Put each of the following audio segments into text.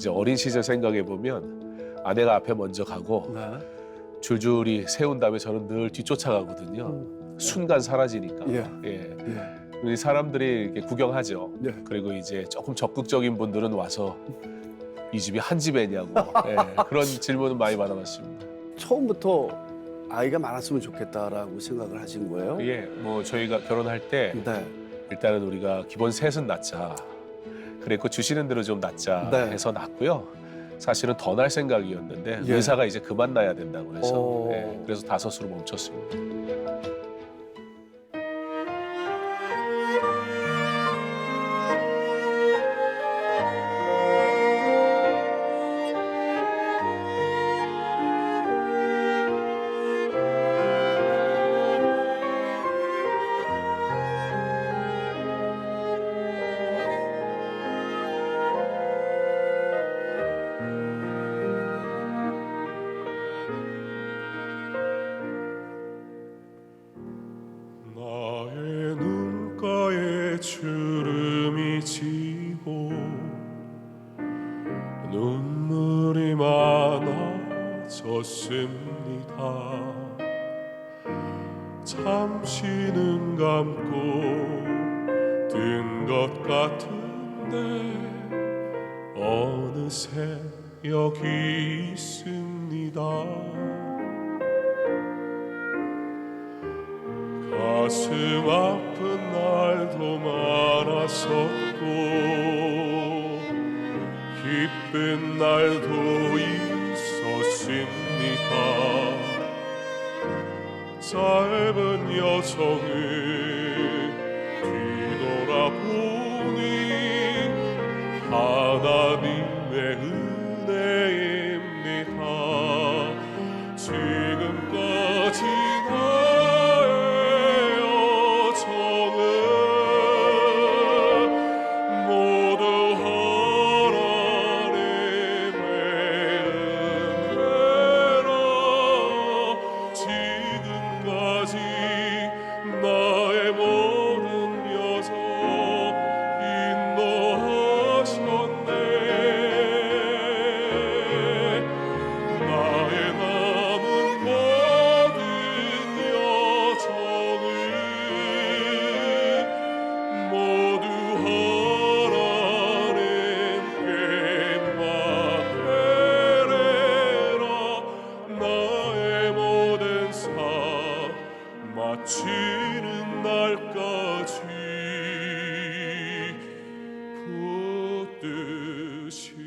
이제 어린 시절 생각해 보면 아내가 앞에 먼저 가고 네. 줄줄이 세운 다음에 저는 늘 뒤쫓아가거든요. 순간 사라지니까. 예. 예. 예. 우리 사람들이 이렇게 구경하죠. 네. 그리고 이제 조금 적극적인 분들은 와서 이 집이 한 집애냐고 예. 그런 질문은 많이 받아봤습니다. 처음부터 아이가 많았으면 좋겠다라고 생각을 하신 거예요? 예, 뭐 저희가 결혼할 때 네. 일단은 우리가 기본 셋은 낳자. 그랬고 주시는 대로 좀 낳자 네. 해서 낳고요. 사실은 더 날 생각이었는데 예. 의사가 이제 그만 낳아야 된다고 해서 오. 예, 그래서 5으로 멈췄습니다. 나의 눈가에 주름이 지고 눈물이 많아졌습니다. 잠시 눈 감고 든 것 같은데 어느새 여기 있습니다. 가슴 아픈 날도 많았었고 기쁜 날도 있었습니다. 짧은 여정을 뒤돌아보니 하나님의 은혜입니다. 지금까지 나의 모든 여정 인도하셨네. 나의 남은 모든 여정을 모두 하나님께 맡기리라. 나의 모든 삶 마치는 날까지 붙드시리.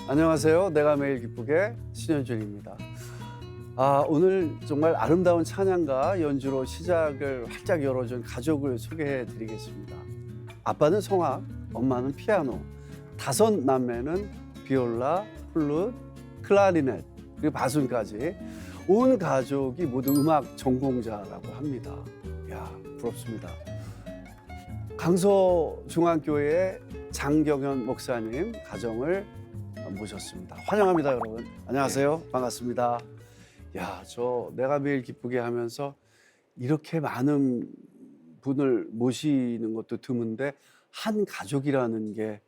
안녕하세요. 내가 매일 기쁘게 신현준입니다. 오늘 정말 아름다운 찬양과 연주로 시작을 활짝 열어준 가족을 소개해 드리겠습니다. 아빠는 성악, 엄마는 피아노, 5 남매는 비올라, 플룻, 클라리넷, 그리고 바순까지 온 가족이 모두 음악 전공자라고 합니다. 이야, 부럽습니다. 강서중앙교회 장경현 목사님 가정을 모셨습니다. 환영합니다, 여러분. 안녕하세요. 반갑습니다. 야, 저 내가 매일 기쁘게 하면서 이렇게 많은 분을 모시는 것도 드문데 한 가족이라는 게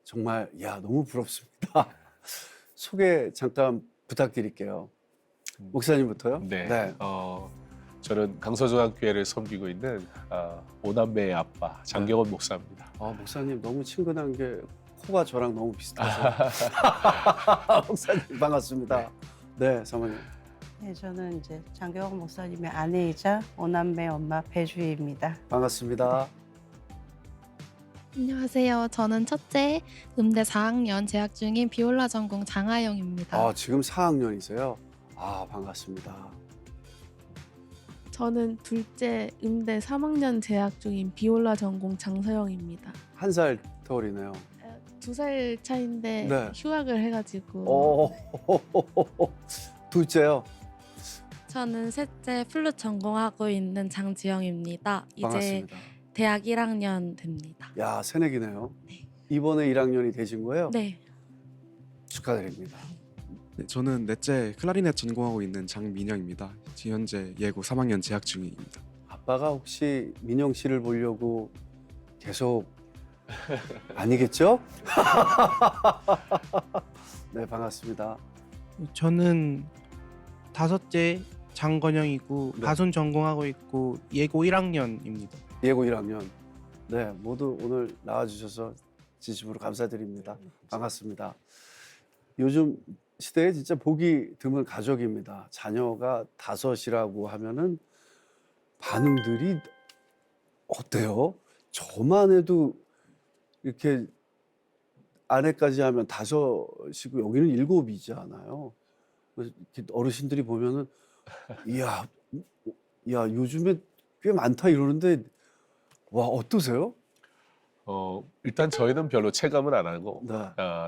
정말 너무 부럽습니다. 소개 잠깐 부탁드릴게요. 목사님부터요? 네. 저는 강서중앙교회를 섬기고 있는 5남매의 아빠 장경원 목사입니다. 목사님 너무 친근한 게 코가 저랑 너무 비슷하세요. 목사님 반갑습니다. 네, 사모님. 네, 저는 이제 장경원 목사님의 아내이자 5남매 엄마 배주희입니다. 반갑습니다. 안녕하세요. 저는 첫째 음대 4학년 재학 중인 비올라 전공 장하영입니다. 지금 4학년이세요? 반갑습니다. 저는 둘째 음대 3학년 재학 중인 비올라 전공 장서영입니다. 1살 터울이네요. 2살 차인데 네. 휴학을 해가지고. 둘째요? 저는 셋째 플룻 전공하고 있는 장지영입니다. 이제 반갑습니다. 대학 1학년 됩니다. 야, 새내기네요. 이번에 1학년이 되신 거예요? 네. 축하드립니다. 네, 저는 넷째 클라리넷 전공하고 있는 장민영입니다. 지금 현재 예고 3학년 재학 중입니다. 아빠가 혹시 민영 씨를 보려고 계속 아니겠죠? 네, 반갑습니다. 저는 다섯째 장건영이고 네. 가순 전공하고 있고 예고 1학년입니다. 예고 1학년. 네, 모두 오늘 나와주셔서 진심으로 감사드립니다. 반갑습니다. 요즘 시대에 진짜 보기 드문 가족입니다. 자녀가 5이라고 하면은 반응들이 어때요? 저만 해도 이렇게 아내까지 하면 5이고 여기는 7이잖아요. 그래서 이렇게 어르신들이 보면은 이야, 야 요즘에 꽤 많다 이러는데 와 어떠세요? 일단 저희는 별로 체감은 안 하고 네.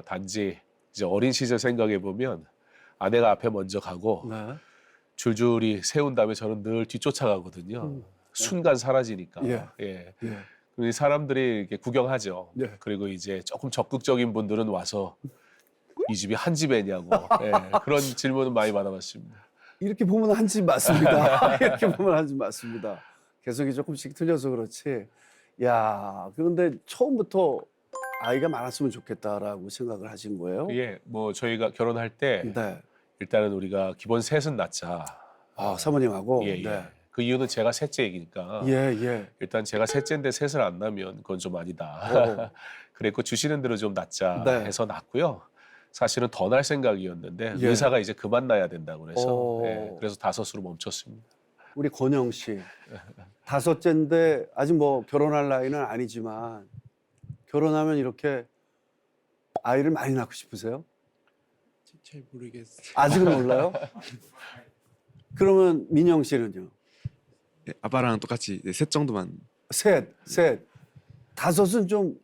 단지 이제 어린 시절 생각해 보면 아내가 앞에 먼저 가고 네. 줄줄이 세운 다음에 저는 늘 뒤쫓아가거든요. 순간 사라지니까. 예. 예. 예. 그리고 사람들이 이렇게 구경하죠. 네. 그리고 이제 조금 적극적인 분들은 와서 이 집이 한 집애냐고 예. 그런 질문은 많이 받아봤습니다. 이렇게 보면 한 집 맞습니다. 이렇게 보면 한 집 맞습니다. 개성이 조금씩 틀려서 그렇지. 야, 그런데 처음부터 아이가 많았으면 좋겠다라고 생각을 하신 거예요? 예, 뭐 저희가 결혼할 때 네. 일단은 우리가 기본 셋은 낳자. 아, 사모님하고. 예, 예. 네. 그 이유는 제가 셋째이니까 예, 예. 일단 제가 셋째인데 셋을 안 낳으면 그건 좀 아니다. 어. 그랬고 주시는 대로 좀 낳자 네. 해서 낳고요. 사실은 더 날 생각이었는데 예. 의사가 이제 그만 낳아야 된다고 그래서 어. 예, 그래서 5으로 멈췄습니다. 우리 권영 씨. 5째인데 아직 뭐 결혼할 나이는 아니지만 결혼하면 이렇게 아이를 많이 낳고 싶으세요? 잘 모르겠어요. 아직은 몰라요? 그러면 민영 씨는요? 네, 아빠랑 똑같이 네, 셋 정도만. 셋. 5은 좀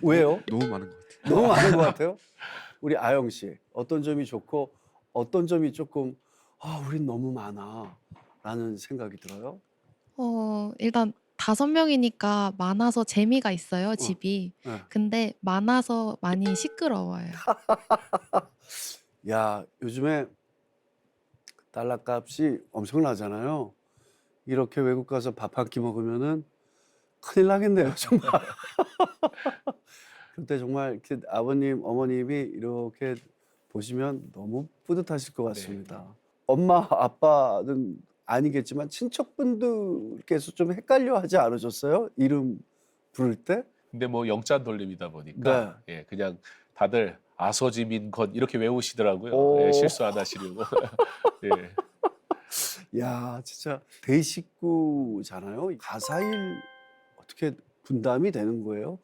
왜요? 너무 많은 것 같아요. 너무 많은 것 같아요. 우리 아영 씨 어떤 점이 좋고 어떤 점이 조금 우린 너무 많아라는 생각이 들어요. 일단 5명이니까 많아서 재미가 있어요, 집이. 네. 근데 많아서 많이 시끄러워요. 야 요즘에 달러 값이 엄청나잖아요. 이렇게 외국 가서 밥 한 끼 먹으면은 큰일 나겠네요, 정말. 그때 정말 이렇게 아버님, 어머님이 이렇게 보시면 너무 뿌듯하실 것 같습니다. 엄마, 아빠는 아니겠지만 친척분들께서 좀 헷갈려 하지 않으셨어요? 이름 부를 때? 근데 뭐 영자 돌림이다 보니까 예, 그냥 다들 아서지민건 이렇게 외우시더라고요. 오. 예, 실수 안 하시려고. 예. 야, 진짜 대식구잖아요. 가사일 어떻게 분담이 되는 거예요?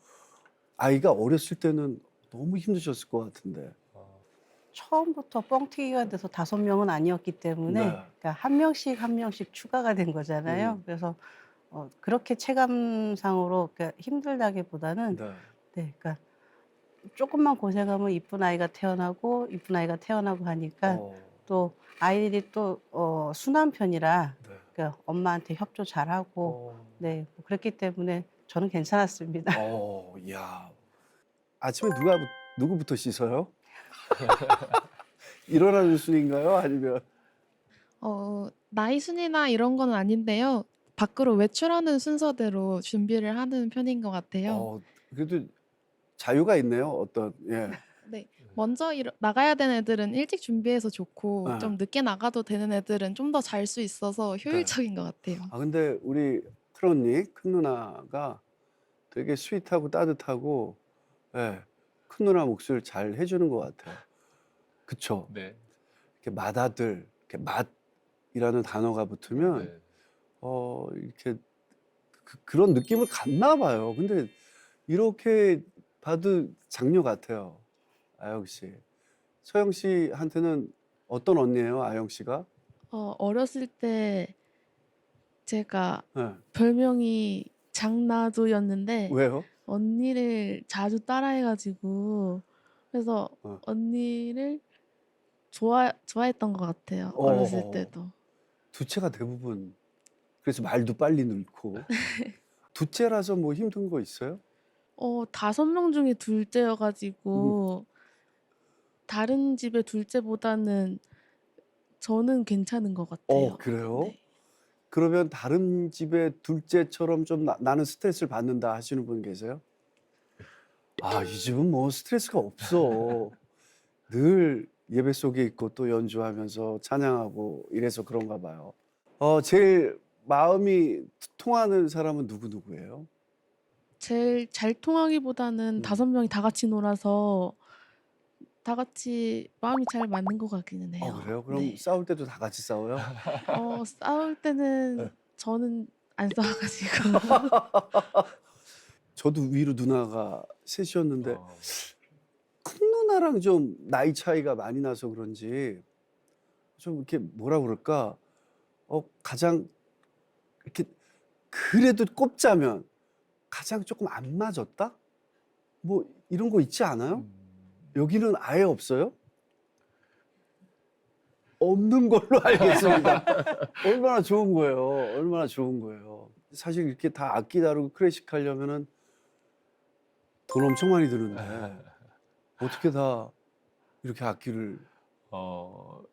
아이가 어렸을 때는 너무 힘드셨을 것 같은데. 처음부터 뻥튀기가 돼서 5명은 아니었기 때문에 네. 그러니까 한 명씩 추가가 된 거잖아요. 그래서 그렇게 체감상으로 그러니까 힘들다기보다는 네. 네, 그러니까 조금만 고생하면 이쁜 아이가 태어나고 하니까 또 아이들이 또 순한 편이라 네. 그러니까 엄마한테 협조 잘하고 네, 뭐 그랬기 때문에 저는 괜찮았습니다. 야. 아침에 누구부터 씻어요? 일어나는 순인가요? 아니면 나이 순이나 이런 건 아닌데요. 밖으로 외출하는 순서대로 준비를 하는 편인 것 같아요. 그래도 자유가 있네요. 어떤 네. 먼저 나가야 되는 애들은 일찍 준비해서 좋고 네. 좀 늦게 나가도 되는 애들은 좀 더 잘 수 있어서 효율적인 것 같아요. 근데 우리 큰 언니, 큰 누나가 되게 스윗하고 따뜻하고 예, 큰 누나 몫을 잘 해주는 것 같아요. 그쵸? 네. 이렇게 맏아들, 이렇게 맏이라는 단어가 붙으면 네. 이렇게 그런 느낌을 갖나 봐요. 근데 이렇게 봐도 장녀 같아요. 아영 씨. 서영 씨한테는 어떤 언니예요, 아영 씨가? 어렸을 때 제가 네. 별명이 장나조였는데 왜요? 언니를 자주 따라해가지고 그래서 언니를 좋아했던 것 같아요. 어렸을 때도. 두째가 대부분 그래서 말도 빨리 늙고 둘째라서 뭐 힘든 거 있어요? 5명 중에 둘째여가지고 다른 집의 둘째보다는 저는 괜찮은 것 같아요. 그래요? 네. 그러면 다른 집의 둘째처럼 좀 나는 스트레스를 받는다 하시는 분 계세요? 아, 이 집은 뭐 스트레스가 없어. 늘 예배 속에 있고 또 연주하면서 찬양하고 이래서 그런가 봐요. 제일 마음이 통하는 사람은 누구예요? 제일 잘 통하기보다는 5명이 다 같이 놀아서 다 같이 마음이 잘 맞는 것 같기는 해요. 그래요? 그럼 네. 싸울 때도 다 같이 싸워요? 싸울 때는 네. 저는 안 싸워가지고 저도 위로 누나가 셋이었는데 어, 큰 누나랑 좀 나이 차이가 많이 나서 그런지 좀 이렇게 뭐라 그럴까? 가장 이렇게 그래도 꼽자면 가장 조금 안 맞았다? 뭐 이런 거 있지 않아요? 여기는 아예 없어요? 없는 걸로 알겠습니다. 얼마나 좋은 거예요. 얼마나 좋은 거예요. 사실 이렇게 다 악기 다루고 클래식 하려면은 돈 엄청 많이 드는데 어떻게 다 이렇게 악기를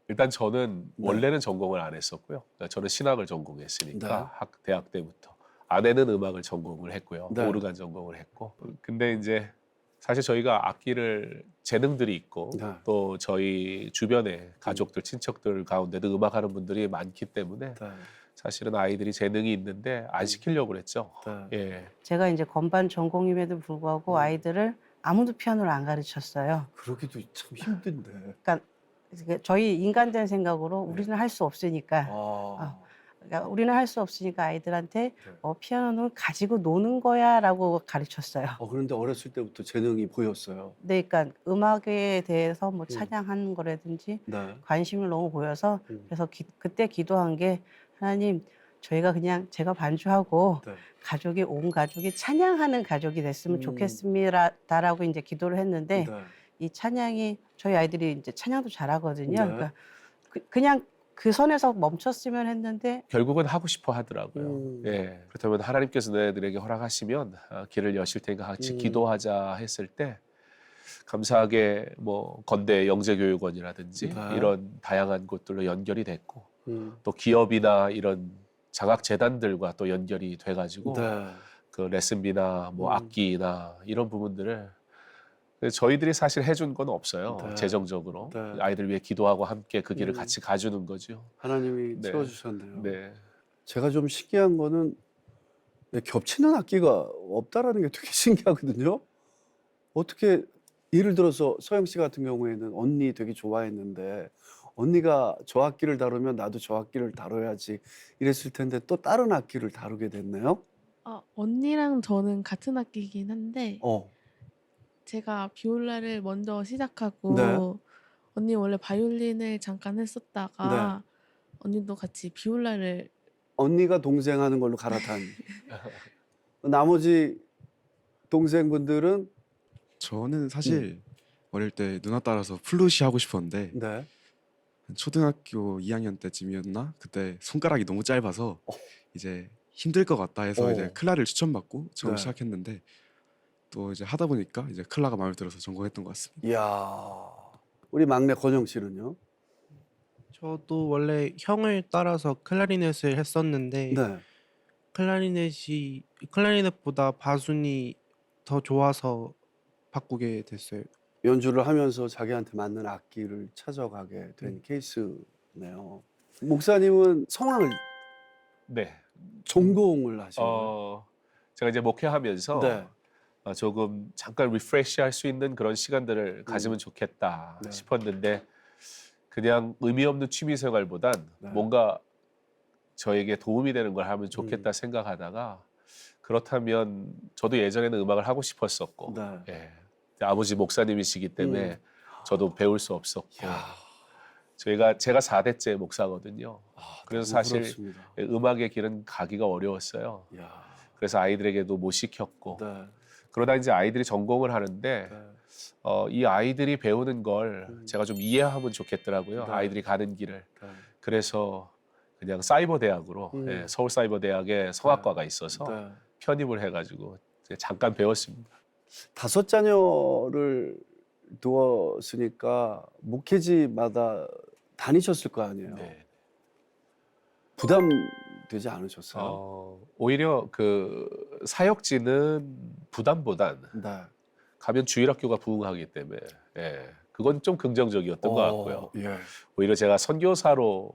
일단 저는 네. 원래는 전공을 안 했었고요. 그러니까 저는 신학을 전공했으니까 네. 대학 때부터. 아내는 음악을 전공을 했고요. 네. 오르간 전공을 했고. 근데 이제 사실 저희가 악기를 재능들이 있고 네. 또 저희 주변에 가족들, 친척들 가운데도 음악하는 분들이 많기 때문에 네. 사실은 아이들이 재능이 있는데 안 시키려고 그랬죠. 네. 예. 제가 이제 건반 전공임에도 불구하고 아이들을 아무도 피아노를 안 가르쳤어요. 그러기도 참 힘든데. 그러니까 저희 인간된 생각으로 우리는 할 수 없으니까 그러니까 우리는 할 수 없으니까 아이들한테 피아노는 가지고 노는 거야라고 가르쳤어요. 그런데 어렸을 때부터 재능이 보였어요. 네, 그러니까 음악에 대해서 뭐 찬양하는 거라든지 네. 관심을 너무 보여서 그래서 그때 기도한 게 하나님 저희가 그냥 제가 반주하고 네. 온 가족이 찬양하는 가족이 됐으면 좋겠습니다라고 이제 기도를 했는데 네. 이 찬양이 저희 아이들이 이제 찬양도 잘하거든요. 네. 그러니까 그냥 그 선에서 멈췄으면 했는데 결국은 하고 싶어 하더라고요. 음. 예. 그렇다면 하나님께서 너희들에게 허락하시면 길을 여실 테니까 같이 기도하자 했을 때 감사하게 뭐 건대 영재교육원이라든지 네. 이런 다양한 곳들로 연결이 됐고 음. 또 기업이나 이런 장학재단들과 또 연결이 돼가지고 네. 그 레슨비나 뭐 악기나 이런 부분들을 저희들이 사실 해준 건 없어요. 네. 재정적으로 네. 아이들 위해 기도하고 함께 그 길을 같이 가주는 거죠. 하나님이 네. 채워주셨네요. 네. 제가 좀 신기한 거는 겹치는 악기가 없다라는 게 되게 신기하거든요. 어떻게 예를 들어서 서영 씨 같은 경우에는 언니 되게 좋아했는데 언니가 저 악기를 다루면 나도 저 악기를 다뤄야지 이랬을 텐데 또 다른 악기를 다루게 됐네요. 언니랑 저는 같은 학기이긴 한데 제가 비올라를 먼저 시작하고 네. 언니 원래 바이올린을 잠깐 했었다가 네. 언니도 같이 비올라를 언니가 동생 하는 걸로 갈아탄. 나머지 동생분들은 저는 사실 어릴 때 누나 따라서 플룻이 하고 싶었는데 네. 초등학교 2학년 때쯤이었나? 그때 손가락이 너무 짧아서 이제 힘들 것 같다 해서 이제 클라를 추천받고 처음 네. 시작했는데 또 이제 하다 보니까 이제 클라가 마음에 들어서 전공했던 것 같습니다. 이야. 우리 막내 권영 씨는요? 저도 원래 형을 따라서 클라리넷을 했었는데 네. 클라리넷보다 바순이 더 좋아서 바꾸게 됐어요. 연주를 하면서 자기한테 맞는 악기를 찾아가게 된 케이스네요. 목사님은 성악을 네. 전공을 하신 거예요? 제가 이제 목회하면서 네. 조금 잠깐 리프레시할 수 있는 그런 시간들을 가지면 좋겠다 네. 싶었는데 그냥 의미 없는 취미 생활보단 네. 뭔가 저에게 도움이 되는 걸 하면 좋겠다 생각하다가 그렇다면 저도 예전에는 음악을 하고 싶었었고 네. 예. 아버지 목사님이시기 때문에 저도 배울 수 없었고 이야. 제가 4대째 목사거든요. 그래서 너무 사실 부럽습니다. 음악의 길은 가기가 어려웠어요. 이야. 그래서 아이들에게도 못 시켰고 네. 그러다 이제 아이들이 전공을 하는데 네. 이 아이들이 배우는 걸 제가 좀 이해하면 좋겠더라고요. 네. 아이들이 가는 길을. 네. 그래서 그냥 사이버 대학으로 서울 사이버 대학에 성악과가 있어서 네. 편입을 해가지고 이제 잠깐 배웠습니다. 5 자녀를 두었으니까 목회지마다 다니셨을 거 아니에요. 네. 부담되지 않으셨어요? 오히려 그 사역지는 부담보단 네. 가면 주일학교가 부흥하기 때문에 예, 그건 좀 긍정적이었던 것 같고요. 예. 오히려 제가 선교사로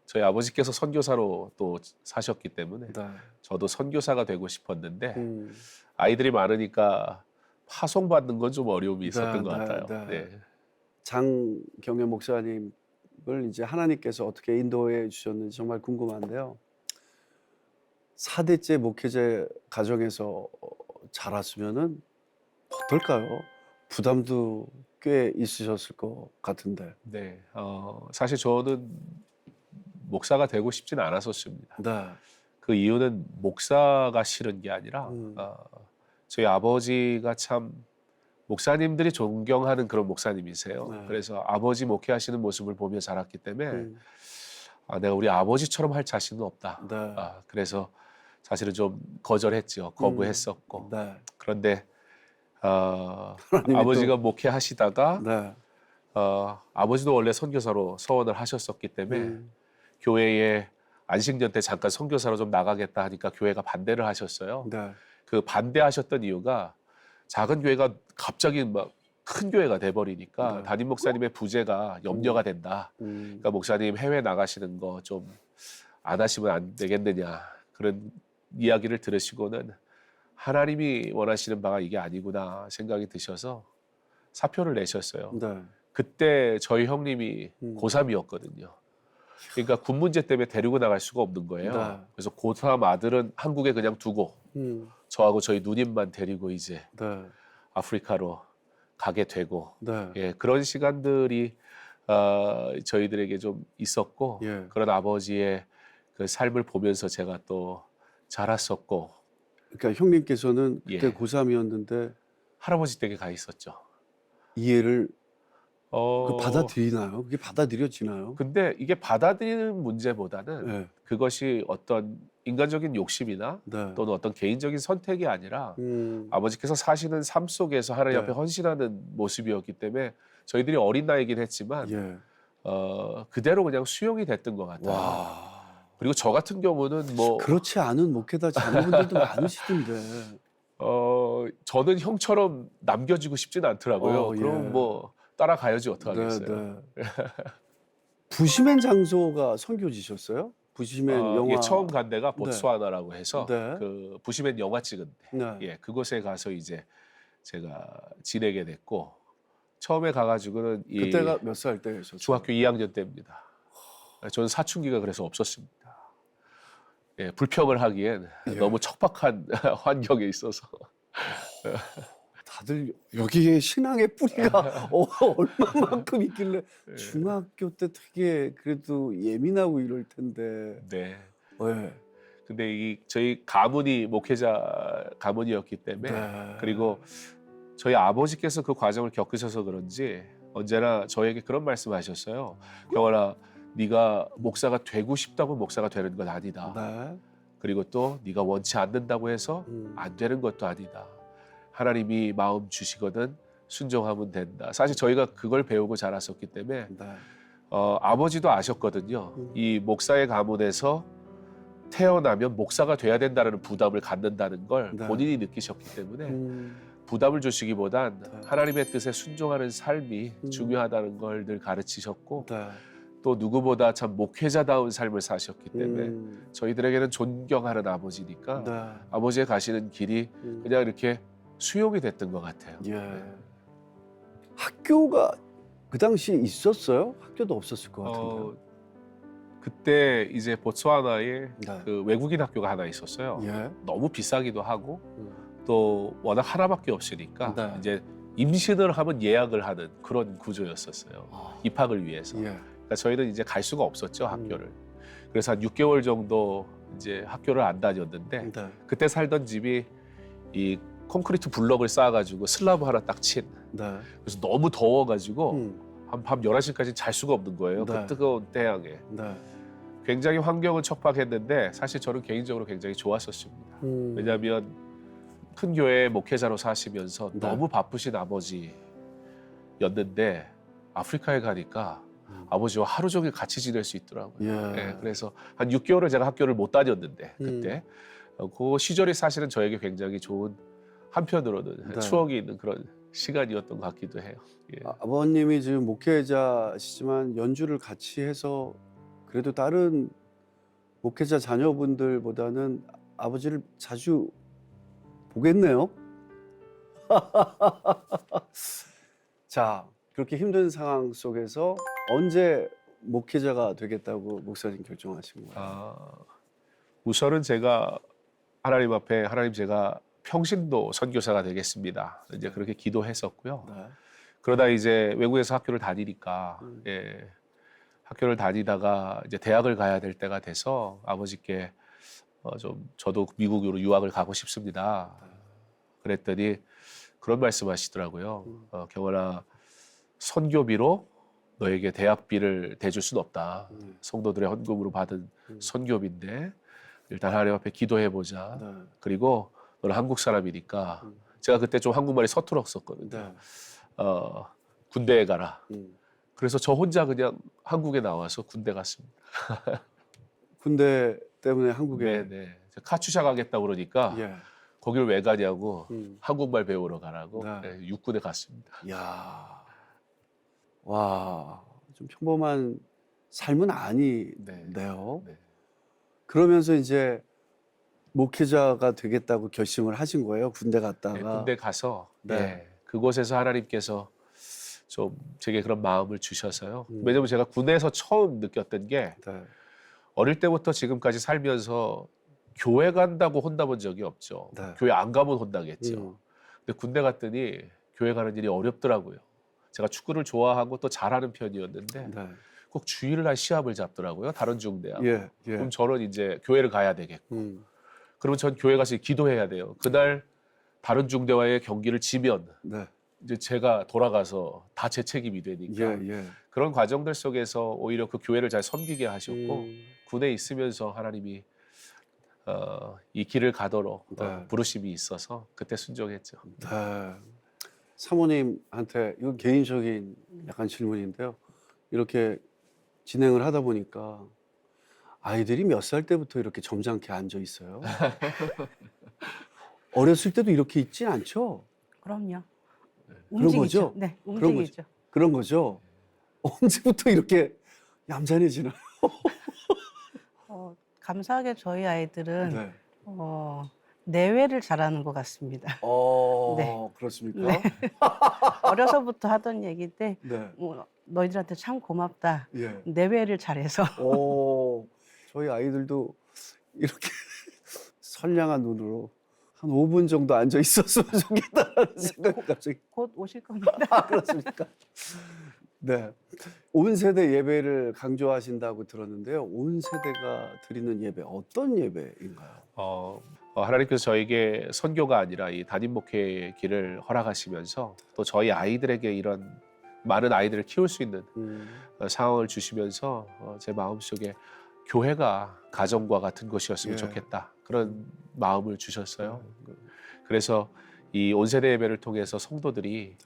저희 아버지께서 선교사로 또 사셨기 때문에 네. 저도 선교사가 되고 싶었는데 음. 아이들이 많으니까 파송받는 건 좀 어려움이 네, 있었던 것 네, 같아요. 네. 네. 장경애 목사님을 이제 하나님께서 어떻게 인도해 주셨는지 정말 궁금한데요. 4대째 목회자 가정에서 자랐으면은 어떨까요? 부담도 꽤 있으셨을 것 같은데. 네. 사실 저는 목사가 되고 싶지는 않았었습니다. 네. 그 이유는 목사가 싫은 게 아니라 저희 아버지가 참 목사님들이 존경하는 그런 목사님이세요. 네. 그래서 아버지 목회하시는 모습을 보며 자랐기 때문에 음. 내가 우리 아버지처럼 할 자신은 없다. 네. 그래서 사실은 좀 거절했죠. 거부했었고. 네. 그런데 하나님이 아버지가 목회하시다가 네. 아버지도 원래 선교사로 서원을 하셨었기 때문에 교회에 안식년 때 잠깐 선교사로 좀 나가겠다 하니까 교회가 반대를 하셨어요. 네. 그 반대하셨던 이유가 작은 교회가 갑자기 막 큰 교회가 돼버리니까 네. 담임 목사님의 부재가 염려가 된다. 그러니까 목사님 해외 나가시는 거 좀 안 하시면 안 되겠느냐 그런 이야기를 들으시고는 하나님이 원하시는 바가 이게 아니구나 생각이 드셔서 사표를 내셨어요. 네. 그때 저희 형님이 음. 고3이었거든요. 그러니까 군 문제 때문에 데리고 나갈 수가 없는 거예요. 네. 그래서 고3 아들은 한국에 그냥 두고 저하고 저희 누님만 데리고 이제 네. 아프리카로 가게 되고 네. 예, 그런 시간들이 저희들에게 좀 있었고 예. 그런 아버지의 그 삶을 보면서 제가 또 자랐었고 그러니까 형님께서는 그때 예. 고3이었는데 할아버지 댁에 가 있었죠. 이해를 어, 받아들이나요? 그게 받아들여지나요? 근데 이게 받아들이는 문제보다는 네. 그것이 어떤 인간적인 욕심이나 네. 또는 어떤 개인적인 선택이 아니라 음. 아버지께서 사시는 삶 속에서 하나님 네. 앞에 헌신하는 모습이었기 때문에 저희들이 어린 나이긴 했지만 예. 그대로 그냥 수용이 됐던 것 같아요. 와. 그리고 저 같은 경우는 뭐 그렇지 않은 목회자 자녀분들도 많으시던데. 저는 형처럼 남겨지고 싶지는 않더라고요. 예. 그럼 뭐 따라가야지 어떡하겠어요. 네, 네. 부시맨 장소가 선교지셨어요? 부시맨 영화. 예, 처음 간 데가 보츠와나라고 해서 네. 그 부시맨 영화 찍은 데, 네. 예, 그곳에 가서 이제 제가 지내게 됐고 처음에 가가지고는 그때가 몇 살 때셨어요? 중학교 2학년 때입니다. 저는 사춘기가 그래서 없었습니다. 예, 불평을 하기엔 예. 너무 척박한 환경에 있어서 다들 여기에 신앙의 뿌리가 얼마만큼 있길래 예. 중학교 때 되게 그래도 예민하고 이럴 텐데. 네. 네. 근데 이 저희 가문이 목회자 가문이었기 때문에 네. 그리고 저희 아버지께서 그 과정을 겪으셔서 그런지 언제나 저에게 그런 말씀하셨어요. 경원아, 네가 목사가 되고 싶다고 목사가 되는 건 아니다. 네. 그리고 또 네가 원치 않는다고 해서 안 되는 것도 아니다. 하나님이 마음 주시거든 순종하면 된다. 사실 저희가 그걸 배우고 자랐었기 때문에 네. 아버지도 아셨거든요. 이 목사의 가문에서 태어나면 목사가 돼야 된다는 부담을 갖는다는 걸 네. 본인이 느끼셨기 때문에 부담을 주시기보단 네. 하나님의 뜻에 순종하는 삶이 중요하다는 걸 늘 가르치셨고 네. 또 누구보다 참 목회자다운 삶을 사셨기 때문에 저희들에게는 존경하는 아버지니까 네. 아버지의 가시는 길이 그냥 이렇게 수용이 됐던 것 같아요. 예. 학교가 그 당시에 있었어요? 학교도 없었을 것 같은데. 그때 이제 보츠와나에 네. 그 외국인 학교가 하나 있었어요. 예. 너무 비싸기도 하고 또 워낙 하나밖에 없으니까 네. 이제 임신을 하면 예약을 하는 그런 구조였었어요. 아. 입학을 위해서. 예. 그러니까 저희는 이제 갈 수가 없었죠, 학교를. 그래서 한 6개월 정도 이제 학교를 안 다녔는데 네. 그때 살던 집이 이 콘크리트 블럭을 쌓아가지고 슬라브 하나 딱 친. 네. 그래서 너무 더워가지고 한 밤 11시까지 잘 수가 없는 거예요. 네. 그 뜨거운 태양에. 네. 굉장히 환경은 척박했는데 사실 저는 개인적으로 굉장히 좋았었습니다. 왜냐하면 큰 교회 목회자로 사시면서 네. 너무 바쁘신 아버지였는데 아프리카에 가니까 아버지와 하루 종일 같이 지낼 수 있더라고요. 예. 예, 그래서 한 6개월을 제가 학교를 못 다녔는데 그때 그 시절이 사실은 저에게 굉장히 좋은 한편으로는 네. 추억이 있는 그런 시간이었던 것 같기도 해요. 예. 아버님이 지금 목회자시지만 연주를 같이 해서 그래도 다른 목회자 자녀분들보다는 아버지를 자주 보겠네요. 자, 그렇게 힘든 상황 속에서 언제 목회자가 되겠다고 목사님 결정하신 거예요? 우선은 제가 하나님 앞에 하나님 제가 평신도 선교사가 되겠습니다. 이제 그렇게 기도했었고요. 네. 그러다 이제 외국에서 학교를 다니니까 예, 학교를 다니다가 이제 대학을 가야 될 때가 돼서 아버지께 좀 저도 미국으로 유학을 가고 싶습니다. 그랬더니 그런 말씀하시더라고요. 경원아, 선교비로 너에게 대학비를 대줄 수는 없다. 성도들의 헌금으로 받은 선교비인데 일단 하나님 앞에 기도해 보자. 네. 그리고 너는 한국 사람이니까 제가 그때 좀 한국말이 서툴었었거든요. 네. 군대에 가라. 음. 그래서 저 혼자 그냥 한국에 나와서 군대 갔습니다. 군대 때문에 한국에 네. 카투샤 가겠다 그러니까 예. 거기를 왜 가냐고 음. 한국말 배우러 가라고 네. 네, 육군에 갔습니다. 야. 와, 좀 평범한 삶은 아니네요. 네. 그러면서 이제 목회자가 되겠다고 결심을 하신 거예요. 군대 갔다가. 네, 군대 가서 네. 네, 그곳에서 하나님께서 좀 제게 그런 마음을 주셔서요. 음. 왜냐면 제가 군대에서 처음 느꼈던 게 네. 어릴 때부터 지금까지 살면서 교회 간다고 혼나본 적이 없죠. 네. 교회 안 가면 혼나겠죠. 음. 근데 군대 갔더니 교회 가는 일이 어렵더라고요. 제가 축구를 좋아하고 또 잘하는 편이었는데 네. 꼭 주일날 시합을 잡더라고요. 다른 중대하고. 예. 예. 그럼 저는 이제 교회를 가야 되겠고. 음. 그러면 전 교회 가서 기도해야 돼요. 그날 다른 중대와의 경기를 지면 네. 이제 제가 돌아가서 다 제 책임이 되니까 예. 그런 과정들 속에서 오히려 그 교회를 잘 섬기게 하셨고 군에 있으면서 하나님이 이 길을 가도록 네. 부르심이 있어서 그때 순종했죠. 네. 사모님한테 이건 개인적인 약간 질문인데요. 이렇게 진행을 하다 보니까 아이들이 몇 살 때부터 이렇게 점잖게 앉아 있어요? 어렸을 때도 이렇게 있진 않죠? 그럼요. 그런 움직이죠. 거죠? 네, 그런 거죠. 움직이죠. 그런 거죠. 언제부터 이렇게 얌전해지나요? 감사하게 저희 아이들은 네. 내외를 잘하는 것 같습니다. 네. 그렇습니까? 네. 어려서부터 하던 얘기인데 네. 너희들한테 참 고맙다. 예. 내외를 잘해서. 저희 아이들도 이렇게 선량한 눈으로 한 5분 정도 앉아 있었으면 좋겠다라는 생각이 갑자기. 곧 오실 겁니다. 그렇습니까? 네. 온 세대 예배를 강조하신다고 들었는데요. 온 세대가 드리는 예배 어떤 예배인가요? 하나님께서 저에게 선교가 아니라 이 담임 목회의 길을 허락하시면서 또 저희 아이들에게 이런 많은 아이들을 키울 수 있는 상황을 주시면서 제 마음속에 교회가 가정과 같은 곳이었으면 예. 좋겠다. 그런 마음을 주셨어요. 그래서 이 온세대 예배를 통해서 성도들이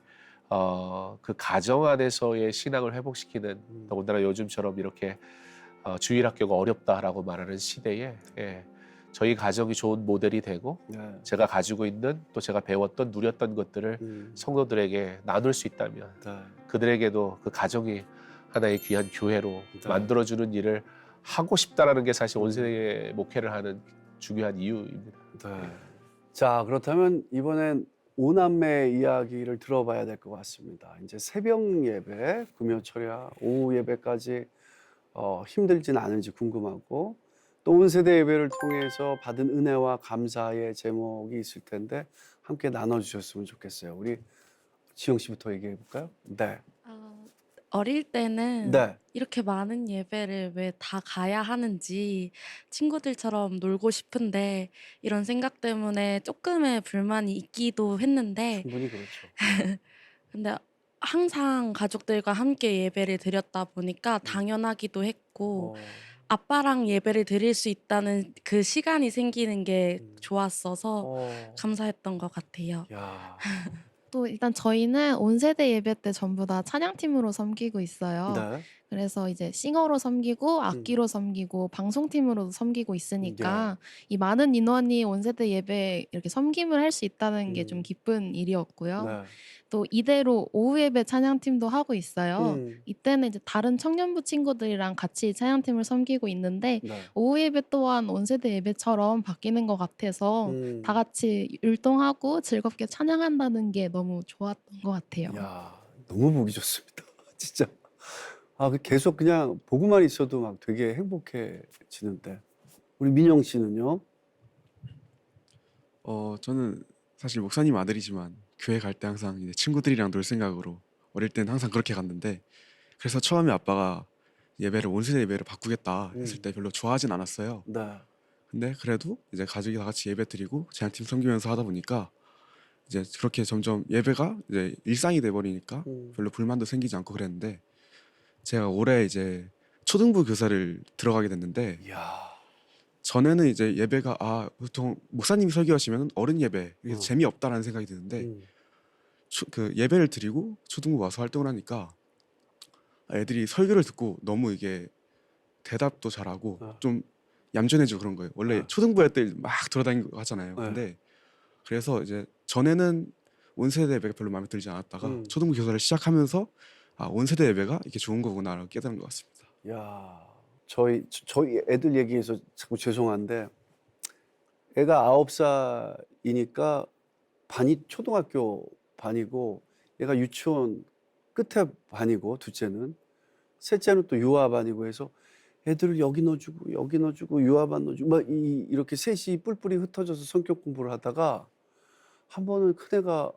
그 가정 안에서의 신앙을 회복시키는 더군다나 요즘처럼 이렇게 주일학교가 어렵다라고 말하는 시대에 저희 가정이 좋은 모델이 되고 네. 제가 가지고 있는 또 제가 배웠던 누렸던 것들을 성도들에게 나눌 수 있다면 네. 그들에게도 그 가정이 하나의 귀한 교회로 네. 만들어주는 일을 하고 싶다라는 게 사실 온세대 목회를 하는 중요한 이유입니다. 네. 자, 그렇다면 이번엔 오남매 이야기를 들어봐야 될 것 같습니다. 이제 새벽 예배, 금요 철야, 오후 예배까지 힘들진 않은지 궁금하고 또 온세대 예배를 통해서 받은 은혜와 감사의 제목이 있을 텐데 함께 나눠주셨으면 좋겠어요. 우리 지영 씨부터 얘기해 볼까요? 네. 어릴 때는 네. 이렇게 많은 예배를 왜 다 가야 하는지 친구들처럼 놀고 싶은데 이런 생각 때문에 조금의 불만이 있기도 했는데 충분히 그렇죠. 근데 항상 가족들과 함께 예배를 드렸다 보니까 당연하기도 했고 아빠랑 예배를 드릴 수 있다는 그 시간이 생기는 게 음. 좋았어서 감사했던 것 같아요. 야. 또 일단 저희는 온 세대 예배 때 전부 다 찬양팀으로 섬기고 있어요. 네. 그래서 이제 싱어로 섬기고 악기로 섬기고 방송팀으로도 섬기고 있으니까 이 많은 인원이 온 세대 예배 이렇게 섬김을 할 수 있다는 게 좀 기쁜 일이었고요. 네. 또 이대로 오후 예배 찬양팀도 하고 있어요. 음. 이때는 이제 다른 청년부 친구들이랑 같이 찬양팀을 섬기고 있는데 네. 오후 예배 또한 온 세대 예배처럼 바뀌는 것 같아서 음. 다 같이 율동하고 즐겁게 찬양한다는 게 너무 좋았던 것 같아요. 야, 너무 보기 좋습니다. 진짜. 아, 계속 그냥 보고만 있어도 막 되게 행복해지는데. 우리 민영 씨는요? 저는 사실 목사님 아들이지만 교회 갈 때 항상 이제 친구들이랑 놀 생각으로 어릴 때는 항상 그렇게 갔는데, 그래서 처음에 아빠가 예배를 온세대 예배로 바꾸겠다 했을 때 별로 좋아하진 않았어요. 네. 근데 그래도 이제 가족이 다 같이 예배 드리고 제한팀 섬기면서 하다 보니까 이제 그렇게 점점 예배가 이제 일상이 돼 버리니까 별로 불만도 생기지 않고 그랬는데, 제가 올해 이제 초등부 교사를 들어가게 됐는데, 이야. 전에는 이제 예배가 보통 목사님이 설교하시면 어른 예배 이게 재미없다라는 생각이 드는데, 그 예배를 드리고 초등부 와서 활동을 하니까 애들이 설교를 듣고 너무 이게 대답도 잘하고 좀 얌전해지고 그런 거예요. 원래 초등부 애들 막 돌아다니고 하잖아요. 네. 근데 그래서 이제 전에는 온세대 예배가 별로 마음에 들지 않았다가 초등부 교사를 시작하면서 온세대 예배가 이렇게 좋은 거구나라고 깨달은 것 같습니다. 야, 저희 애들 얘기해서 자꾸 죄송한데, 애가 9살이니까 반이 초등학교 반이고, 얘가 유치원 끝에 반이고, 둘째는, 셋째는 또 유아반이고 해서 애들을 여기 넣어주고 여기 넣어주고 유아반 넣어주고 막 이렇게 셋이 뿔뿔이 흩어져서 성격 공부를 하다가 한 번은 큰애가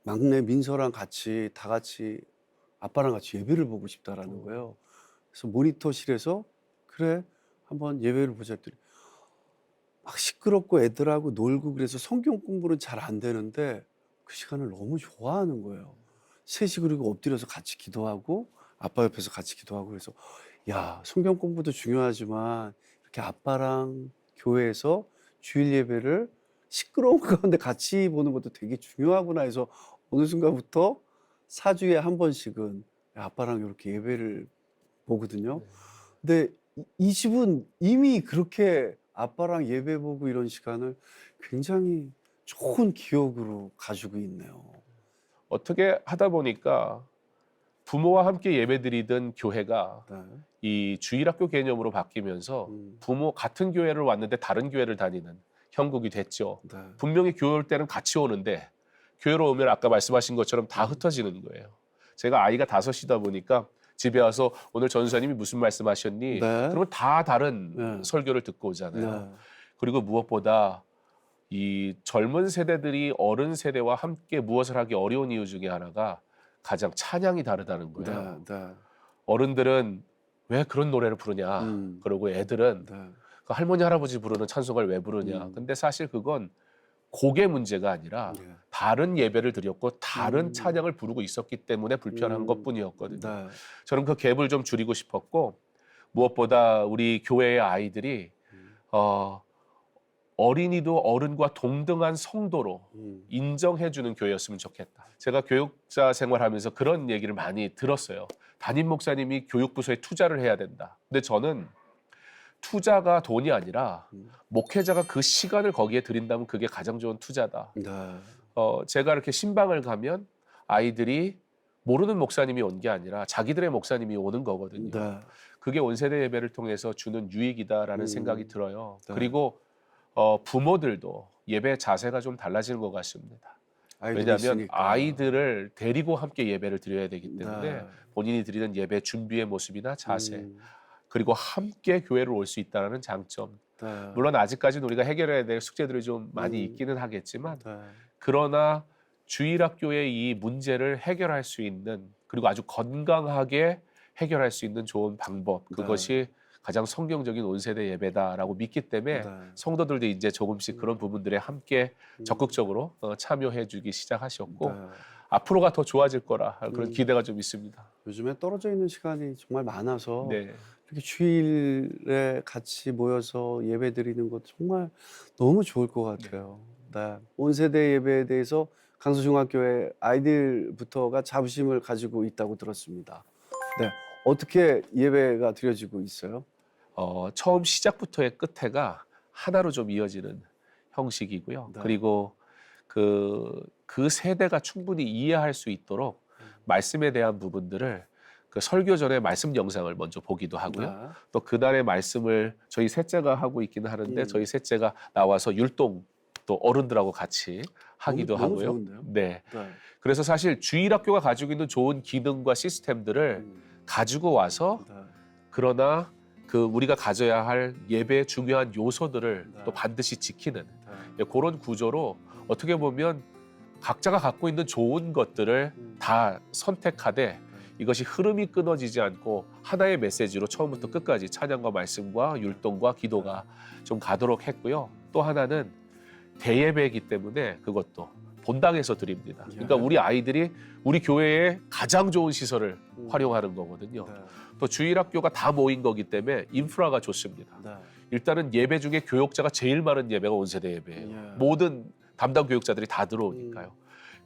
막내 민서랑 같이 다 같이 아빠랑 같이 예배를 보고 싶다라는 거예요. 그래서 모니터실에서 그래 한번 예배를 보자 했더니 막 시끄럽고 애들하고 놀고 그래서 성경 공부는 잘 안 되는데 그 시간을 너무 좋아하는 거예요. 셋이 그리고 엎드려서 같이 기도하고 아빠 옆에서 같이 기도하고 그래서 야, 성경 공부도 중요하지만 이렇게 아빠랑 교회에서 주일 예배를 시끄러운 가운데 같이 보는 것도 되게 중요하구나 해서 어느 순간부터 4주에 한 번씩은 아빠랑 이렇게 예배를 보거든요. 근데 이 집은 이미 그렇게 아빠랑 예배 보고 이런 시간을 굉장히 좋은 기억으로 가지고 있네요. 어떻게 하다 보니까 부모와 함께 예배드리던 교회가 네. 이 주일학교 개념으로 바뀌면서 부모 같은 교회를 왔는데 다른 교회를 다니는 형국이 됐죠. 네. 분명히 교회 올 때는 같이 오는데 교회로 오면 아까 말씀하신 것처럼 다 흩어지는 거예요. 제가 아이가 5이다 보니까 집에 와서 오늘 전수사님이 무슨 말씀하셨니? 네. 그러면 다 다른 네. 설교를 듣고 오잖아요. 네. 그리고 무엇보다 이 젊은 세대들이 어른 세대와 함께 무엇을 하기 어려운 이유 중에 하나가 가장 찬양이 다르다는 거예요. 네. 네. 어른들은 왜 그런 노래를 부르냐. 그리고 애들은 네. 그 할머니 할아버지 부르는 찬송을 왜 부르냐. 근데 사실 그건 곡의 문제가 아니라 네. 다른 예배를 드렸고 다른 찬양을 부르고 있었기 때문에 불편한 것뿐이었거든요. 네. 저는 그 갭을 좀 줄이고 싶었고 무엇보다 우리 교회의 아이들이 어린이도 어른과 동등한 성도로 인정해주는 교회였으면 좋겠다. 제가 교육자 생활하면서 그런 얘기를 많이 들었어요. 담임 목사님이 교육부서에 투자를 해야 된다. 근데 저는 투자가 돈이 아니라 목회자가 그 시간을 거기에 들인다면 그게 가장 좋은 투자다. 네. 제가 이렇게 신방을 가면 아이들이 모르는 목사님이 온 게 아니라 자기들의 목사님이 오는 거거든요. 네. 그게 온세대 예배를 통해서 주는 유익이다라는 생각이 들어요. 네. 그리고 부모들도 예배 자세가 좀 달라지는 것 같습니다. 왜냐하면 있으니까. 아이들을 데리고 함께 예배를 드려야 되기 때문에 네. 본인이 드리는 예배 준비의 모습이나 자세 그리고 함께 교회를 올 수 있다는 장점. 네. 물론 아직까지는 우리가 해결해야 될 숙제들이 좀 많이 있기는 하겠지만 네. 그러나 주일학교의 이 문제를 해결할 수 있는 그리고 아주 건강하게 해결할 수 있는 좋은 방법 그것이 가장 성경적인 온세대 예배다라고 믿기 때문에 네. 성도들도 이제 조금씩 그런 부분들에 함께 적극적으로 참여해주기 시작하셨고 네. 앞으로가 더 좋아질 거라 그런 기대가 좀 있습니다. 요즘에 떨어져 있는 시간이 정말 많아서 네. 이렇게 주일에 같이 모여서 예배 드리는 것 정말 너무 좋을 것 같아요. 네. 온 세대 예배에 대해서 강서중학교의 아이들부터가 자부심을 가지고 있다고 들었습니다. 네. 어떻게 예배가 드려지고 있어요? 처음 시작부터의 끝에가 하나로 좀 이어지는 형식이고요. 네. 그리고 그 세대가 충분히 이해할 수 있도록 말씀에 대한 부분들을 그 설교 전에 말씀 영상을 먼저 보기도 하고요. 네. 또 그날의 말씀을 저희 셋째가 하고 있기는 하는데 저희 셋째가 나와서 율동 또 어른들하고 같이 하기도 너무 하고요. 좋은데요? 네. 네. 그래서 사실 주일학교가 가지고 있는 좋은 기능과 시스템들을 가지고 와서 네. 그러나 우리가 가져야 할 예배의 중요한 요소들을 네. 또 반드시 지키는 네. 그런 구조로 어떻게 보면 각자가 갖고 있는 좋은 것들을 다 선택하되 이것이 흐름이 끊어지지 않고 하나의 메시지로 처음부터 끝까지 찬양과 말씀과 율동과 기도가 좀 가도록 했고요. 또 하나는 대예배이기 때문에 그것도 본당에서 드립니다. 그러니까 우리 아이들이 우리 교회의 가장 좋은 시설을 활용하는 거거든요. 네. 또 주일학교가 다 모인 거기 때문에 인프라가 좋습니다. 네. 일단은 예배 중에 교역자가 제일 많은 예배가 온세대 예배예요. 예. 모든 담당 교육자들이 다 들어오니까요.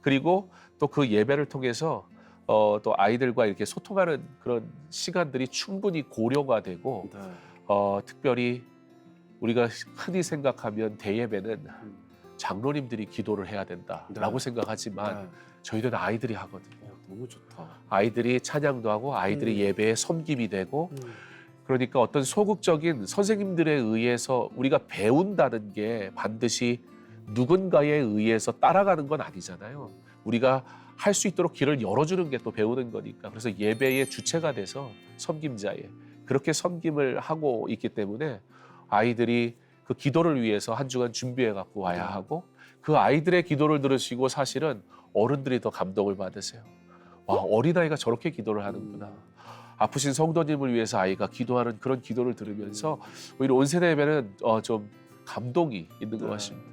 그리고 또 그 예배를 통해서 또 아이들과 이렇게 소통하는 그런 시간들이 충분히 고려가 되고 네. 특별히 우리가 흔히 생각하면 대예배는 장로님들이 기도를 해야 된다라고 네. 생각하지만 네. 저희들은 아이들이 하거든요. 너무 좋다. 아이들이 찬양도 하고 아이들이 예배에 섬김이 되고 그러니까 어떤 소극적인 선생님들에 의해서 우리가 배운다는 게 반드시 누군가에 의해서 따라가는 건 아니잖아요. 우리가 할 수 있도록 길을 열어주는 게 또 배우는 거니까. 그래서 예배의 주체가 돼서 섬김자에 그렇게 섬김을 하고 있기 때문에 아이들이 그 기도를 위해서 한 주간 준비해 갖고 와야 하고 그 아이들의 기도를 들으시고 사실은 어른들이 더 감동을 받으세요. 와, 어린아이가 저렇게 기도를 하는구나. 아프신 성도님을 위해서 아이가 기도하는 그런 기도를 들으면서 오히려 온세대 예배는 좀 감동이 있는 것 네. 같습니다.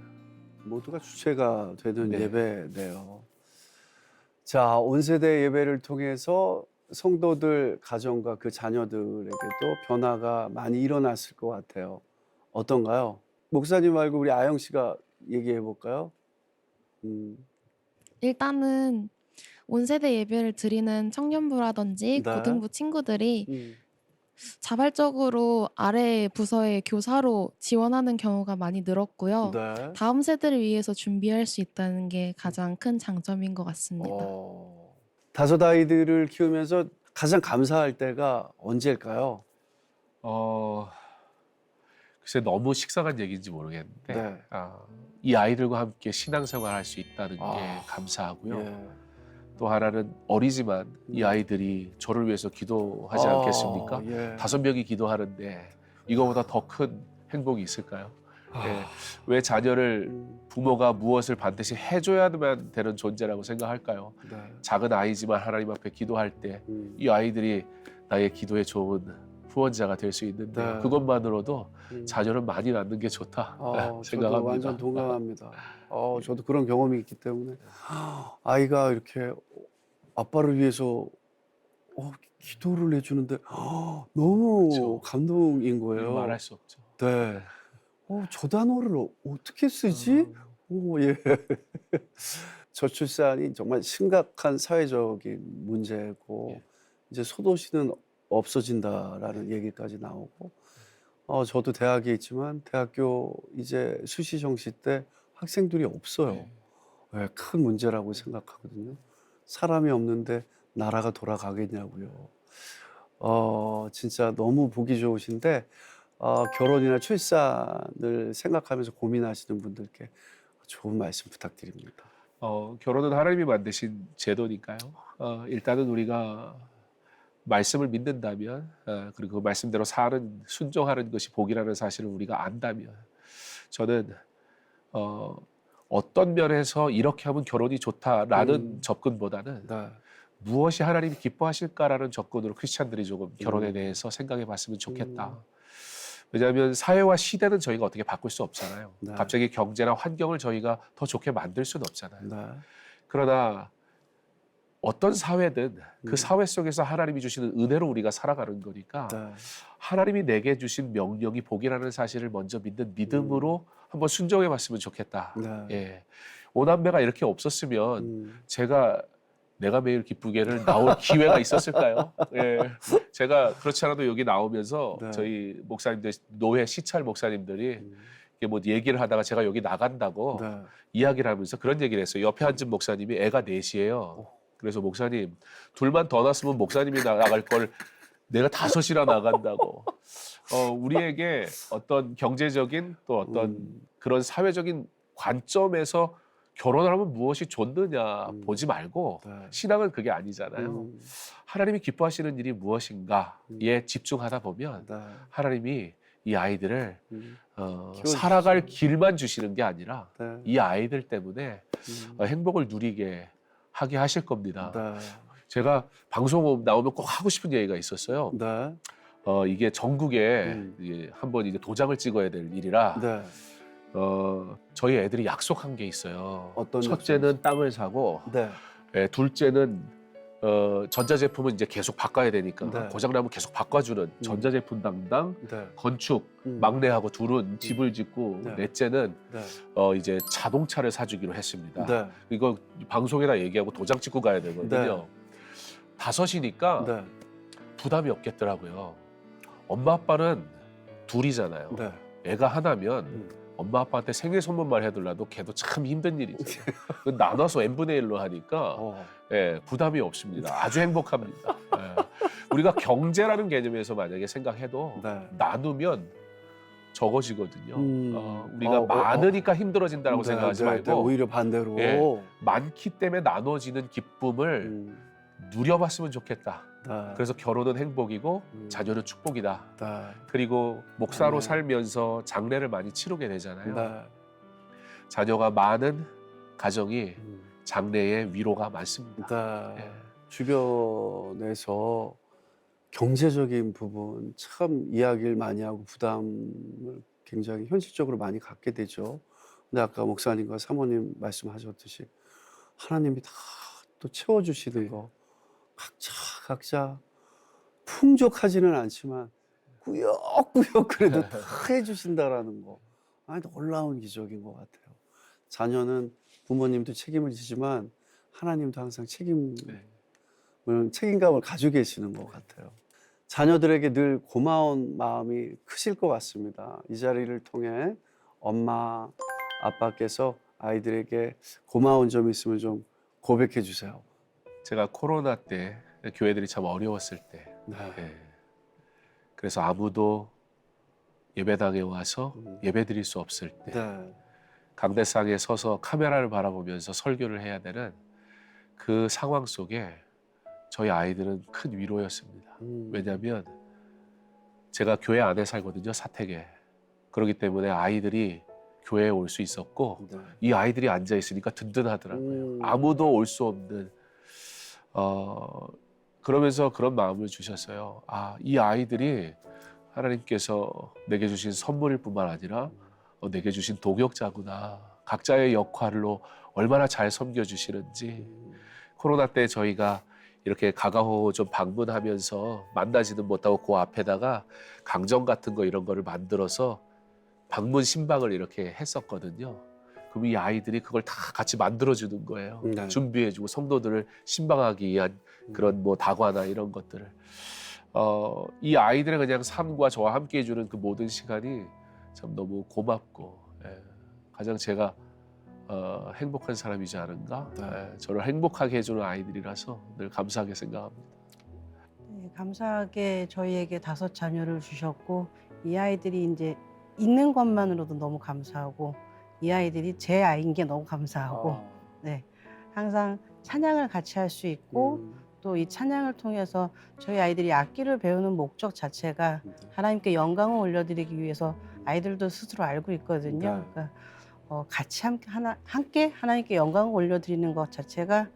모두가 주체가 되는 네. 예배네요. 자, 온세대 예배를 통해서 성도들 가정과 그 자녀들에게도 변화가 많이 일어났을 것 같아요. 어떤가요? 목사님 말고 우리 아영 씨가 얘기해 볼까요? 일단은 온세대 예배를 드리는 청년부라든지 네. 고등부 친구들이 자발적으로 아래 부서의 교사로 지원하는 경우가 많이 늘었고요. 네. 다음 세대를 위해서 준비할 수 있다는 게 가장 큰 장점인 것 같습니다. 다섯 아이들을 키우면서 가장 감사할 때가 언제일까요? 글쎄 너무 식상한 얘기인지 모르겠는데 네. 이 아이들과 함께 신앙생활 할 수 있다는 게 감사하고요. 예. 또 하나는 어리지만 이 아이들이 저를 위해서 기도하지 않겠습니까? 예. 5명이 기도하는데 이거보다 더 큰 행복이 있을까요? 예. 왜 자녀를 부모가 무엇을 반드시 해줘야만 되는 존재라고 생각할까요? 네. 작은 아이지만 하나님 앞에 기도할 때 이 아이들이 나의 기도에 좋은 후원자가 될 수 있는데 네. 그것만으로도 자녀는 많이 낳는 게 좋다 저도 생각합니다. 완전 동감합니다. 저도 그런 경험이 있기 때문에 아이가 이렇게 아빠를 위해서 기도를 해주는데 너무 그렇죠. 감동인 거예요. 말할 수 없죠. 네. 저 단어를 어떻게 쓰지? 예. 저출산이 정말 심각한 사회적인 문제고 예. 이제 소도시는 없어진다라는 얘기까지 나오고 저도 대학에 있지만 대학교 이제 수시 정시 때 학생들이 없어요. 네, 큰 문제라고 생각하거든요. 사람이 없는데 나라가 돌아가겠냐고요. 진짜 너무 보기 좋으신데 결혼이나 출산을 생각하면서 고민하시는 분들께 좋은 말씀 부탁드립니다. 결혼은 하나님이 만드신 제도니까요. 일단은 우리가 말씀을 믿는다면 그리고 그 말씀대로 순종하는 것이 복이라는 사실을 우리가 안다면 저는 어떤 면에서 이렇게 하면 결혼이 좋다라는 접근보다는 네. 무엇이 하나님이 기뻐하실까라는 접근으로 크리스찬들이 조금 결혼에 대해서 생각해 봤으면 좋겠다. 왜냐하면 사회와 시대는 저희가 어떻게 바꿀 수 없잖아요. 네. 갑자기 경제나 환경을 저희가 더 좋게 만들 수는 없잖아요. 네. 그러나 어떤 사회든 그 음. 사회 속에서 하나님이 주시는 은혜로 우리가 살아가는 거니까 네. 하나님이 내게 주신 명령이 복이라는 사실을 먼저 믿는 믿음으로 한번 순종해 봤으면 좋겠다. 네. 예. 오남매가 이렇게 없었으면 내가 매일 기쁘게를 나올 기회가 있었을까요? 예. 제가 그렇지 않아도 여기 나오면서 네. 저희 목사님들, 노회 시찰 목사님들이 이게 뭐 얘기를 하다가 제가 여기 나간다고 네. 이야기를 하면서 그런 얘기를 했어요. 옆에 앉은 목사님이 애가 넷이에요. 그래서 목사님, 둘만 더 낳았으면 목사님이 나갈 걸 내가 5이나 나간다고. 우리에게 어떤 경제적인 또 어떤 그런 사회적인 관점에서 결혼을 하면 무엇이 좋느냐 보지 말고 네. 신앙은 그게 아니잖아요. 하나님이 기뻐하시는 일이 무엇인가에 집중하다 보면 네. 하나님이 이 아이들을 키워주시죠. 살아갈 길만 주시는 게 아니라 네. 이 아이들 때문에 행복을 누리게 하게 하실 겁니다. 네. 제가 방송 나오면 꼭 하고 싶은 얘기가 있었어요. 네. 이게 전국에 이게 한번 이제 도장을 찍어야 될 일이라 네. 저희 애들이 약속한 게 있어요. 어떤 첫째는 땅을 사고, 네. 둘째는 전자제품은 이제 계속 바꿔야 되니까 네. 고장나면 계속 바꿔주는 전자제품 담당, 네. 건축 막내하고 둘은 집을 짓고, 네. 넷째는 네. 이제 자동차를 사주기로 했습니다. 네. 이거 방송에다 얘기하고 도장 찍고 가야 되거든요. 5이니까 네. 부담이 없겠더라고요. 엄마 아빠는 둘이잖아요. 네. 애가 하나면 엄마 아빠한테 생일 선물만 해둘라도 걔도 참 힘든 일이죠. 나눠서 n분의 1로 하니까 예, 부담이 없습니다. 아주 행복합니다. 예. 우리가 경제라는 개념에서 만약에 생각해도 네. 나누면 적어지거든요. 우리가 어, 많으니까 힘들어진다고 네, 생각하지 네, 말고 네, 오히려 반대로. 예, 많기 때문에 나눠지는 기쁨을 누려봤으면 좋겠다. 네. 그래서 결혼은 행복이고 자녀는 축복이다. 네. 그리고 목사로 네. 살면서 장례를 많이 치르게 되잖아요. 네. 자녀가 많은 가정이 장래의 위로가 많습니다. 네. 예. 주변에서 경제적인 부분 참 이야기를 많이 하고 부담을 굉장히 현실적으로 많이 갖게 되죠. 근데 아까 목사님과 사모님 말씀하셨듯이 하나님이 다 또 채워주시는 거 각자 풍족하지는 않지만 꾸역꾸역 그래도 다 해주신다라는 거 아니 놀라운 기적인 것 같아요. 자녀는 부모님도 책임을 지지만 하나님도 항상 책임감을 가지고 계시는 것 같아요. 자녀들에게 늘 고마운 마음이 크실 것 같습니다. 이 자리를 통해 엄마, 아빠께서 아이들에게 고마운 점이 있으면 좀 고백해 주세요. 제가 코로나 때 교회들이 참 어려웠을 때 네. 예. 그래서 아무도 예배당에 와서 예배 드릴 수 없을 때 네. 강대상에 서서 카메라를 바라보면서 설교를 해야 되는 그 상황 속에 저희 아이들은 큰 위로였습니다. 왜냐하면 제가 교회 안에 살거든요, 사택에. 그렇기 때문에 아이들이 교회에 올 수 있었고 네. 이 아이들이 앉아 있으니까 든든하더라고요. 아무도 올 수 없는 그러면서 그런 마음을 주셨어요. 이 아이들이 하나님께서 내게 주신 선물일 뿐만 아니라 내게 주신 동역자구나. 각자의 역할로 얼마나 잘 섬겨주시는지. 코로나 때 저희가 이렇게 가가호 좀 방문하면서 만나지는 못하고 그 앞에다가 강정 같은 거 이런 거를 만들어서 방문 신방을 이렇게 했었거든요. 그럼 이 아이들이 그걸 다 같이 만들어주는 거예요. 네. 준비해주고 성도들을 신방하기 위한 그런 뭐 다과나 이런 것들을. 이 아이들의 그냥 삶과 저와 함께 해주는 그 모든 시간이 참 너무 고맙고 가장 제가 행복한 사람이지 않은가. 저를 행복하게 해주는 아이들이라서 늘 감사하게 생각합니다. 네, 감사하게 저희에게 5 자녀를 주셨고 이 아이들이 이제 있는 것만으로도 너무 감사하고 이 아이들이 제 아이인 게 너무 감사하고 네, 항상 찬양을 같이 할 수 있고 또 이 찬양을 통해서 저희 아이들이 악기를 배우는 목적 자체가 하나님께 영광을 올려드리기 위해서 아이들도 스스로 알고 있거든요. 그러니까 같이 함께 하나님께 영광을 올려드리는 것 자체가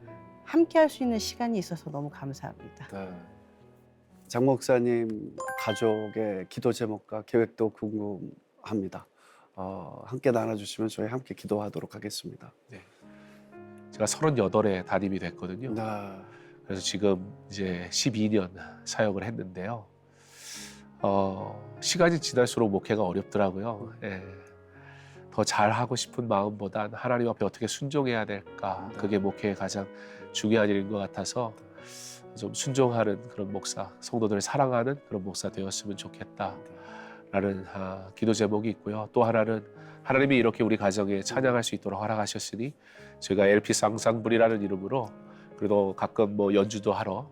함께 할 수 있는 시간이 있어서 너무 감사합니다. 네. 장 목사님 가족의 기도 제목과 계획도 궁금합니다. 함께 나눠주시면 저희 함께 기도하도록 하겠습니다. 제가 38에 담임이 됐거든요. 네. 그래서 지금 이제 12년 사역을 했는데요. 시간이 지날수록 목회가 어렵더라고요. 예. 더 잘하고 싶은 마음보단 하나님 앞에 어떻게 순종해야 될까, 그게 목회의 가장 중요한 일인 것 같아서 좀 순종하는 그런 목사, 성도들을 사랑하는 그런 목사 되었으면 좋겠다라는 기도 제목이 있고요. 또 하나는 하나님이 이렇게 우리 가정에 찬양할 수 있도록 허락하셨으니 저희가 LP 쌍쌍불이라는 이름으로 그래도 가끔 뭐 연주도 하러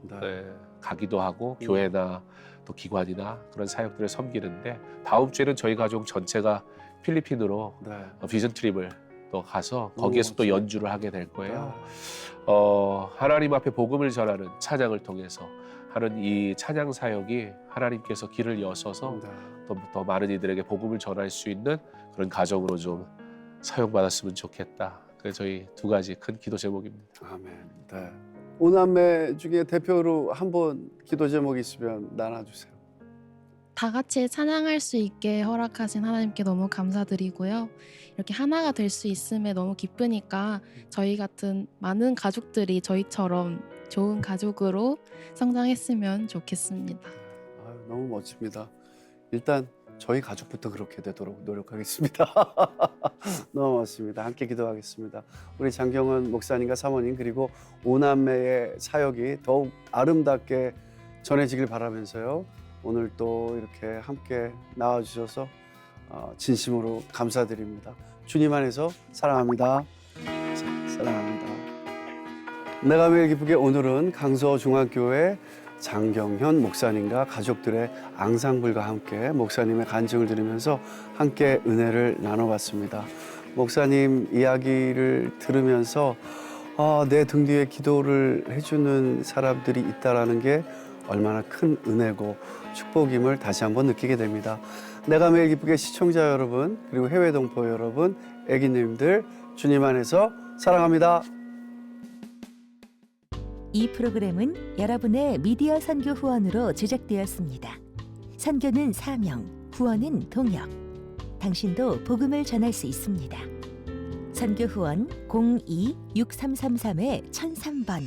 가기도 하고 교회나 또 기관이나 그런 사역들을 섬기는데, 다음 주에는 저희 가족 전체가 필리핀으로 비전 트립을 또 가서 거기에서 또 연주를 하게 될 거예요. 하나님 앞에 복음을 전하는 찬양을 통해서 하는 이 찬양 사역이 하나님께서 길을 여셔서 더 많은 이들에게 복음을 전할 수 있는 그런 가정으로 좀 사용받았으면 좋겠다. 그래서 저희 두 가지 큰 기도 제목입니다. 아멘. 네. 오남매 중에 대표로 한번 기도 제목 있으면 나눠주세요. 다 같이 찬양할 수 있게 허락하신 하나님께 너무 감사드리고요. 이렇게 하나가 될 수 있음에 너무 기쁘니까 저희 같은 많은 가족들이 저희처럼 좋은 가족으로 성장했으면 좋겠습니다. 너무 멋집니다. 일단 저희 가족부터 그렇게 되도록 노력하겠습니다. 너무 멋집니다. 함께 기도하겠습니다. 우리 장경은 목사님과 사모님 그리고 오남매의 사역이 더욱 아름답게 전해지길 바라면서요. 오늘 또 이렇게 함께 나와주셔서 진심으로 감사드립니다. 주님 안에서 사랑합니다. 사랑합니다. 내가 매일 기쁘게 오늘은 강서중앙교회 장경현 목사님과 가족들의 앙상블과 함께 목사님의 간증을 들으면서 함께 은혜를 나눠봤습니다. 목사님 이야기를 들으면서 내 등 뒤에 기도를 해주는 사람들이 있다는 게 얼마나 큰 은혜고 축복임을 다시 한번 느끼게 됩니다. 내가 매일 기쁘게 시청자 여러분 그리고 해외 동포 여러분, 애기님들 주님 안에서 사랑합니다. 이 프로그램은 여러분의 미디어 선교 후원으로 제작되었습니다. 선교는 사명, 후원은 동역. 당신도 복음을 전할 수 있습니다. 선교 후원 02-6333-1003번